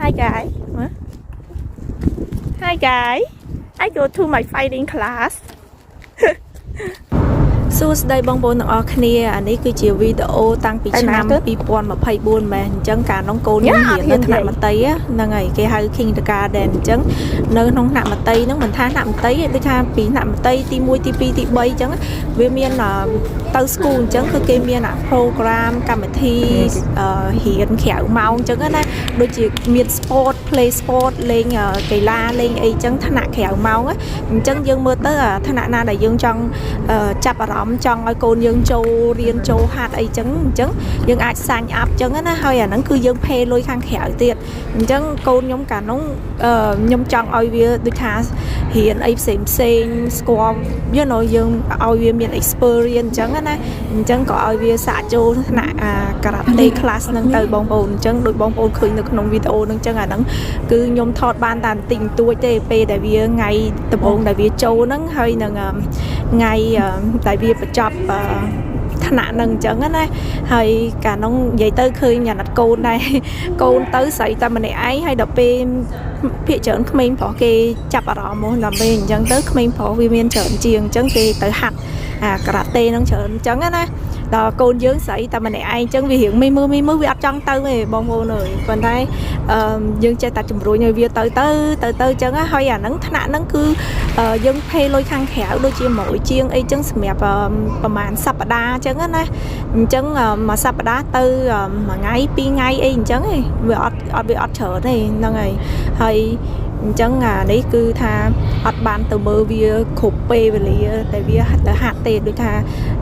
Hi guys. Hi guys. I go to my fighting class. សួស្តីបងប្អូនទាំងអស់គ្នាអានេះគឺជាវីដេអូតាំងពីឆ្នាំ2024មែនអញ្ចឹងកាលនោះកូនខ្ញុំរៀននៅថ្នាក់មត្តេយ្យហ្នឹងហើយគេហៅ Kindergarten អញ្ចឹងនៅក្នុងថ្នាក់មត្តេយ្យហ្នឹងមិនថាថ្នាក់មត្តេយ្យទេដូចថាពីថ្នាក់មត្តេយ្យទី1ទី2ទី3អញ្ចឹងវាមានទៅ school អញ្ចឹងគឺគេមាន program កម្មវិធីរៀនក្រៅម៉ោងអញ្ចឹងណាដូចជាមាន sport play sport លេងកីឡាលេងអីអញ្ចឹងថ្នាក់ក្រៅម៉ោងអញ្ចឹងយើងមើលទៅថ្នាក់ណាដែលយើងចង់ចាប់អារម្មណ៍ចង់ឲ្យកូនយើងចូលរៀនចូលហាត់អីចឹងអញ្ចឹងយើងអាច sign up ចឹងណាហើយអាហ្នឹងគឺយើង pay លុយខាងក្រៅទៀតអញ្ចឹងកូនខ្ញុំកាលនោះខ្ញុំចង់ឲ្យវាដូចថារៀនអីផ្សេងស្គាល់យើងឲ្យវាមាន experience អញ្ចឹងណាអញ្ចឹងក៏ឲ្យវាសាកចូលថ្នាក់karate class ហ្នឹងទៅបងប្អូនអញ្ចឹងដូចបងប្អូនឃើញនៅក្នុងវីដេអូហ្នឹងអញ្ចឹងអាហ្នឹងគឺខ្ញុំថតបានតែបន្តិចបន្តួចទេពេលដែលវាថ្ងៃដំបូងដែលវាចូលហ្នឹងហើយនឹងថ្ងៃដែលវាបញ្ចប់ថ្នាក់នឹងអញ្ចឹងណាហើយកាលនោះនិយាយទៅឃើញអាណិតកូនដែរកូនទៅស្រីតែម្នាក់ឯងហើយដល់ពេលភាគច្រើនក្មេងប្រុសគេចាប់អារម្មណ៍មកដល់ពេលអញ្ចឹងទៅក្មេងប្រុសវាមានច្រើនជាងអញ្ចឹងគេទៅហាត់ការ៉ាតេនឹងច្រើនអញ្ចឹងណាដល់កូនយើងស្រីតែម្នាក់ឯងអញ្ចឹងវារៀងមីមើវាអត់ចង់ទៅទេបងប្អូនអើយប៉ុន្តែយើងចេះតែជំរុញឲ្យវាទៅអញ្ចឹងហើយអាហ្នឹងថ្នាក់ហ្នឹងគឺយើង pay លុយខាងក្រៅដូចជា100ជាងអីអញ្ចឹងសម្រាប់ប្រហែលសប្តាហ៍អញ្ចឹងណាអញ្ចឹងមួយសប្តាហ៍ទៅមួយថ្ងៃពីរថ្ងៃអីអញ្ចឹងឯងវាអត់ច្រើនទេហ្នឹងហើយអញ្ចឹងនេះគឺថាអត់បានទៅមើលវាគ្រប់ពេលវេលាតែវាទៅហាត់ទេដូចថា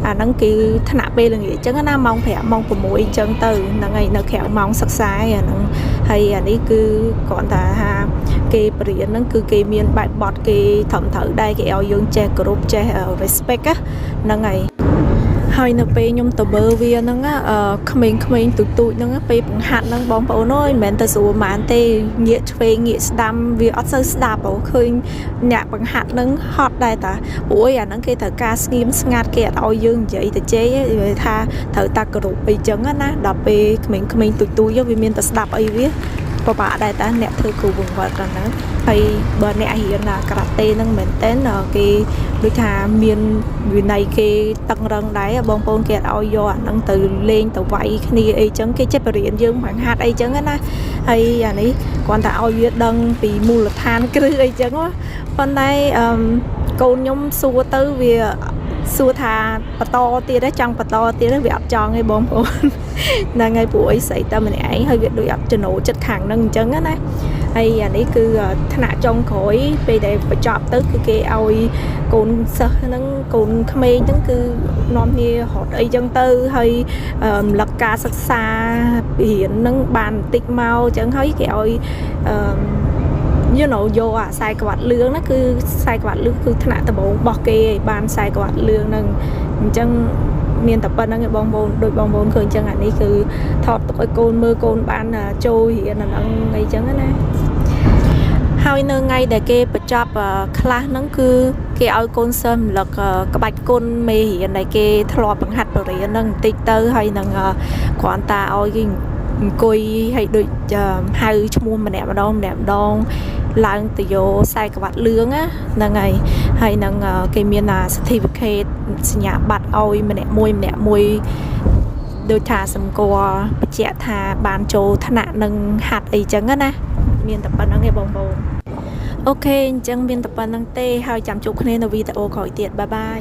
អាហ្នឹងគឺថ្នាក់ពេលល្ងាចអញ្ចឹងណាម៉ោង5ម៉ោង6អញ្ចឹងទៅហ្នឹងហើយនៅក្រៅម៉ោងសិក្សាអាហ្នឹងហើយអានេះគឺគ្រាន់តែថាគេបរៀនហ្នឹងគឺគេមានបែបបទគេត្រឹមត្រូវដែរគេឲ្យយើងចេះគោរពចេះ respect ហ្នឹងហើយនៅពេលខ្ញុំទៅមើលវាហ្នឹងក្មេងៗទូចហ្នឹងពេលបង្ហាត់ហ្នឹងបងប្អូនអើយមិនមែនទៅស្រួលហ្មងទេងាកឆ្វេងងាកស្ដាំវាអត់សូវស្ដាប់ឃើញអ្នកបង្ហាត់ហ្នឹងហត់ដែរតាព្រោះអាហ្នឹងគេត្រូវការស្ងៀមស្ងាត់គេអត់ឲ្យយើងនិយាយទៅជេរថាត្រូវតាគោរពអីចឹងណាដល់ពេលក្មេងៗទូចវាមានតែស្ដាប់អីវាពិបាកដែរតាអ្នកធ្វើគ្រូបង្វឹកហ្នឹងហើយបើអ្នករៀនការ៉ាតេហ្នឹងមែនតើគេដូចថាមានវិន័យគេតឹងរឹងដែរបងប្អូនគេអត់ឲ្យយកអាហ្នឹងទៅលេងទៅវាយគ្នាអីចឹងគេចេះបរៀនយើងបង្ហាត់អីចឹងណាហើយអានេះគ្រាន់តែឲ្យវាដឹងពីមូលដ្ឋានគ្រឹះអីចឹងប៉ុន្តែកូនខ្ញុំសួរទៅវាសួរថាបន្តទៀតចង់បន្តទៀតវាអត់ចង់ទេបងប្អូនហ្នឹងហើយព្រោះអីស្អីតែម្នាក់ឯងហើយវាដូចអត់ចំណូលចិត្តខាងហ្នឹងអញ្ចឹងណាហើយអានេះគឺថ្នាក់ចុងក្រោយពេលដែលបញ្ចប់ទៅគឺគេឲ្យកូនសិស្សហ្នឹងកូនក្មេងហ្នឹងគឺនាំគ្នារត់អីចឹងទៅហើយរំលឹកការសិក្សារៀនហ្នឹងបានបន្តិចមកអញ្ចឹងហើយគេឲ្យយកអាខ្សែក្រវ៉ាត់លឿងណាគឺខ្សែក្រវ៉ាត់លឿងគឺថ្នាក់ដំបូងរបស់គេឲ្យបានខ្សែក្រវ៉ាត់លឿងហ្នឹងអញ្ចឹងមានតែប៉ុណ្្នឹងឯងបងប្អូនដូចបងប្អូនឃើញអញ្ចឹងអានេះគឺថតទុកឲ្យកូនមើលកូនបានចូលរៀនអាហ្នឹងអីចឹងណាហើយនៅថ្ងៃដែលគេបញ្ចប់ខ្លះហ្នឹងគឺគេឲ្យកូនសិស្សរំលឹកក្បាច់គុណមេរៀនដែលគេធ្លាប់បង្ហាត់បរិញ្ញាហ្នឹងបន្តិចទៅហើយនឹងគ្រាន់តែឲ្យគេអង្គុយឲ្យដូចហៅឈ្មោះម្នាក់ម្ដងឡើងទៅយកខ្សែក្រវ៉ាត់លឿងហ្នឹងហើយនឹងគេមាន certificate សញ្ញាបត្រឲ្យម្នាក់មួយដូចថាសម្គាល់បញ្ជាក់ថាបានចូលថ្នាក់នឹងហាត់អីចឹងណាមានតែប៉ុណ្្នឹងឯងបងប្អូនអូខេអញ្ចឹងមានតែប៉ុណ្្នឹងទេហើយចាំជួបគ្នានៅវីដេអូក្រោយទៀតបាយ